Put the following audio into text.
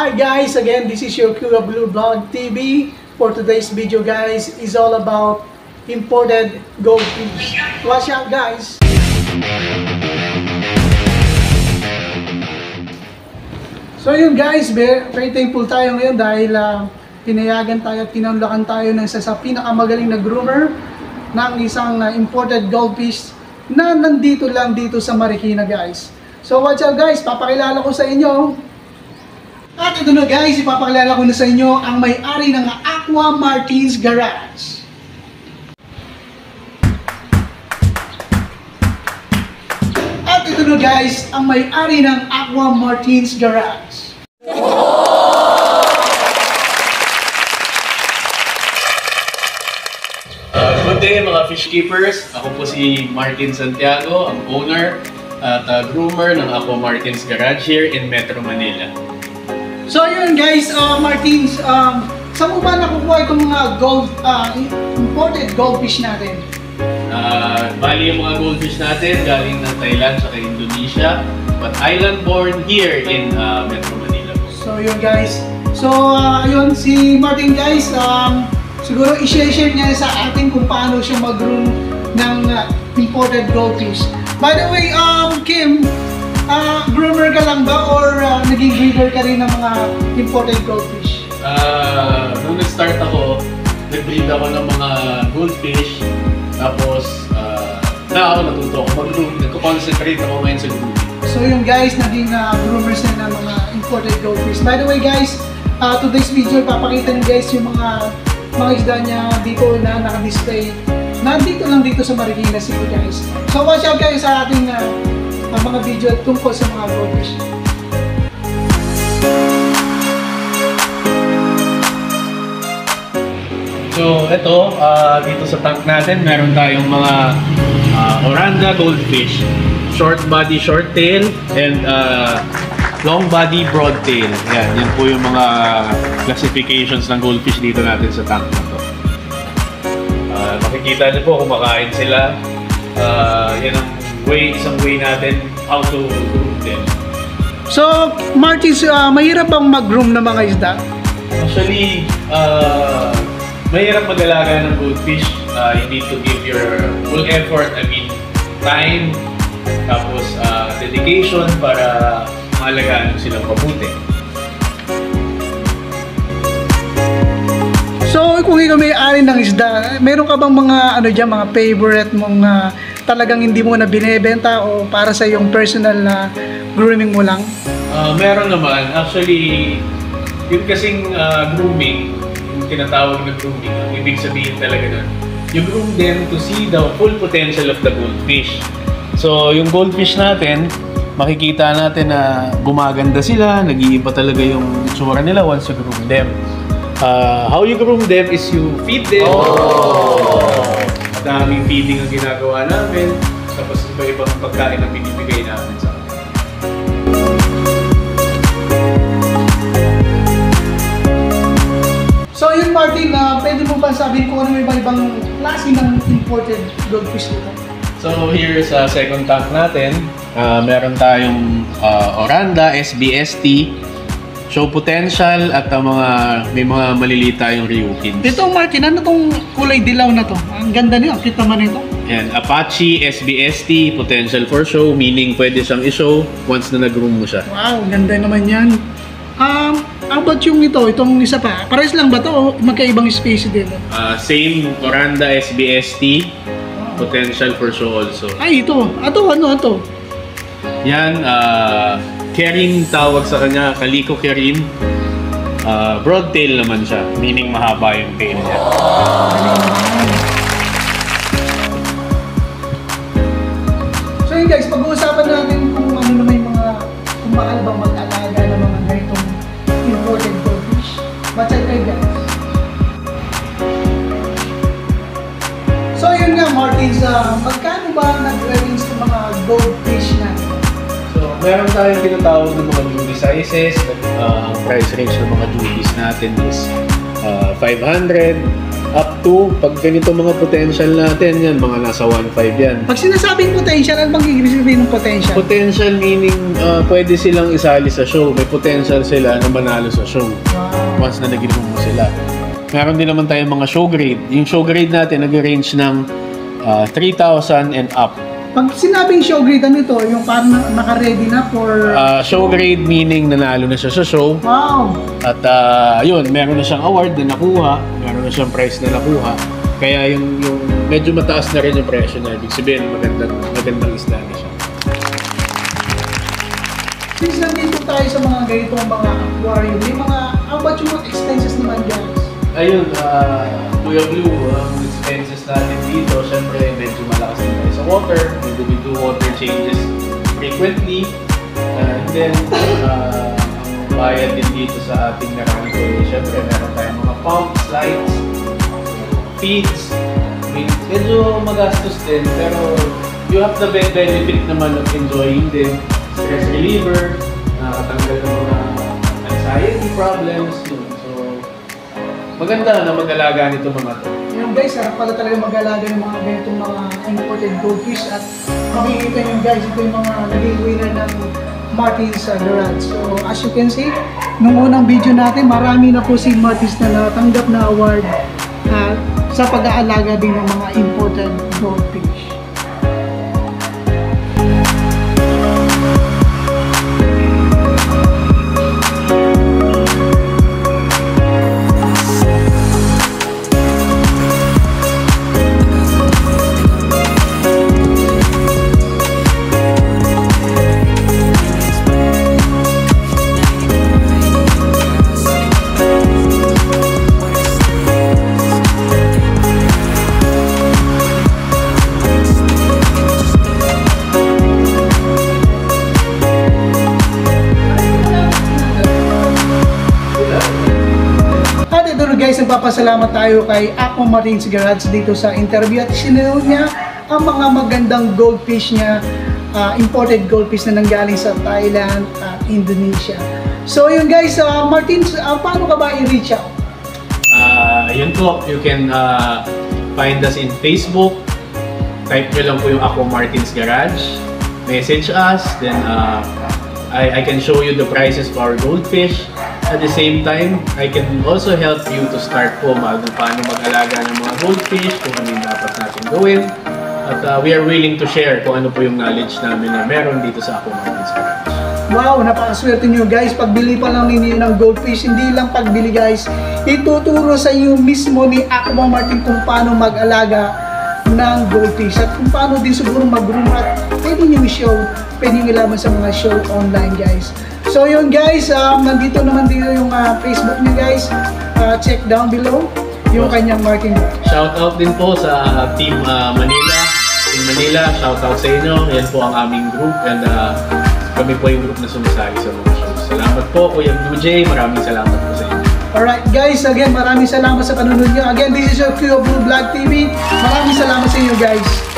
Hi guys, again this is your Kuya Blue Vlog TV. For today's video guys is all about imported goldfish. Watch out guys! So yun guys, very thankful tayo ngayon dahil pinayagan tayo at pinanlakan tayo ng isa sa pinakamagaling na groomer ng isang imported goldfish na nandito lang dito sa Marikina guys. So watch out guys, papakilala ko sa inyo. At ito na guys, ipapakilala ko na sa inyo ang may-ari ng Aqua Martins Garage. At ito na guys, ang may-ari ng Aqua Martins Garage. Good day mga fish keepers. Ako po si Martin Santiago, ang owner at groomer ng Aqua Martins Garage here in Metro Manila. So yun guys, Martins, saan mo ba nakukuha itong mga imported goldfish natin? Bali yung mga goldfish natin galing ng Thailand at Indonesia, but island born here in Metro Manila. So yun guys, so yun si Martin guys, siguro i-share niya sa atin kung paano siya mag-groom ng imported goldfish. By the way, Kim, groomer ka lang ba or naging breeder ka rin ng mga imported goldfish? Nung nag-start ako, nag-breed ako ng mga goldfish. Tapos, natuto ako mag-groom. Nagko-concentrate ako ngayon sa grooming. So yung guys, naging groomers na ng mga imported goldfish. By the way guys, today's video, papakita niyo guys yung mga isda niya dito na naka-display. Nandito lang dito sa Marikina City guys. So watch out guys sa ating mga video tungkol sa mga goldfish. So ito, dito sa tank natin, meron tayong mga Oranda goldfish. Short body, short tail, and long body, broad tail. Yan po yung mga classifications ng goldfish dito natin sa tank na to. Makikita niyo po, kumakain sila. Yan ang isang way natin how to groom them. So, Martins, mahirap bang mag-groom ng mga isda? Actually, mahirap mag-alaga ng goldfish. You need to give your full effort, time, tapos dedication para maalagaan silang mabuti. So, kung ikaw may-ari ng isda, meron ka bang mga mga favorite mong talagang hindi mo na binebenta o para sa yung personal na grooming mo lang? Meron naman. Actually, yun kasing grooming, yung tinatawag na grooming, ang ibig sabihin talaga nun, you groom them to see the full potential of the goldfish. So, yung goldfish natin, makikita natin na gumaganda sila, nag-iiba talaga yung itsura nila once you groom them. How you groom them is you feed them. Daming feeding ang ginagawa namin, tapos iba-ibang pagkain ang binibigay namin sa kanila. So yun Martin, pwede mo ba sabihin kung ano yung ibang klase ng imported goldfish dito? So here sa second tank natin, meron tayong Oranda, SBST, Show Potential at may mga maliliit tayong Ryukins. Ito Martin, ano tong kulay dilaw na to? Ang ganda niya, ang cute naman ito. Yan, Apache, SBST, Potential for Show, meaning pwede siyang i-show once na nag-groom mo siya. Wow, ganda naman yan. How about yung itong isa pa? Pares lang ba to o magkaibang space din? Same Oranda, SBST, Potential for Show also. Ay, ito. Ano? Yan, Kerin tawag sa kanya, Calico Kerin. Broad tail naman siya, meaning mahaba yung tail niya. So yun guys, pag-uusapan natin kung ano naman yung kung mahal bang mag-alaga ng mga ganitong imported goldfish. Watch out kayo guys. So yun nga Martins, magkano ba nag-range ng mga goldfish natin? So, meron tayong tinatawag ng mga duty sizes. Ang price range ng mga duties natin is 500, up to, pag ganito mga potential natin, yan, mga nasa 1.5 yan. Pag sinasabing potential, ano bang ibig sabihin ng potential? Potential meaning, pwede silang isali sa show. May potential sila na manalo sa show. Wow. Once na nag-remove mo sila. Meron din naman tayong mga show grade. Yung show grade natin, nag-range ng 3,000 and up. Pag sinabing show grade, ano ito? Yung parang naka-ready na for... Show grade meaning nanalo na siya sa show. Wow! At yun, meron na siyang award na nakuha, meron na siyang prize na nakuha. Kaya yung medyo mataas na rin yung presyo niya. Ibig sabihin, magandang isda na siya. Since nandito tayo sa mga ganitong mga aquarium, may mga, how about yung mga expenses naman guys? Ayun, Kuya Blue, ang expenses natin dito, syempre medyo malakas din tayo sa water. We do water changes frequently. And then, ang bayad din dito sa ating Meralco, syempre meron tayong mga pumps, lights, feeds. Medyo magastos din, pero you have the benefit naman of enjoying din. Stress reliever, nakakatanggal ng mga anxiety problems. Maganda na mag-alaga nito mga to. Yung guys, sarap pala talaga mag-alaga ng mga ganitong mga imported goldfish at makikita nyo guys, ito yung mga naging winner ng Martin's Garage. So as you can see, nung unang video natin, marami na po si Martin's na natanggap na award sa pag-aalaga din ng mga imported goldfish. Guys, nagpapasalamat tayo kay Aqua Martin's Garage dito sa interview at sinunod niya ang mga magandang goldfish niya, imported goldfish na nanggaling sa Thailand at Indonesia. So yun guys, Martin's, paano ka ba i-reach out? Yun po, you can find us in Facebook. Type nyo lang po yung Aqua Martin's Garage. Message us, then I can show you the prices for our goldfish. At the same time, I can also help you to start po paano mag-alaga ng mga goldfish, kung ano yung dapat natin gawin. At we are willing to share kung ano po yung knowledge namin na meron dito sa Aqua Martin's Garage. Wow, napakaswerte nyo guys. Pagbili pa lang ninyo ng goldfish, hindi lang pagbili guys. Ituturo sa inyo mismo ni Aqua Martin kung paano mag-alaga ng goldfish at kung paano din siguro mag-groom at pwede nyo i-show, pwede nyo ilaman sa mga show online guys. So yun guys, nandito naman dito yung Facebook niya guys. Check down below yung kanyang Martin. Shout out din po sa Team Manila. Team Manila, shout out sa inyo. Yan po ang aming group and kami po yung group na sumasali sa mga shows. Salamat po Kuya Blue Jay, maraming salamat po sa inyo. Alright guys, again maraming salamat sa panunod nyo. Again, this is your Kuya Blue Vlog TV. Maraming salamat sa inyo guys.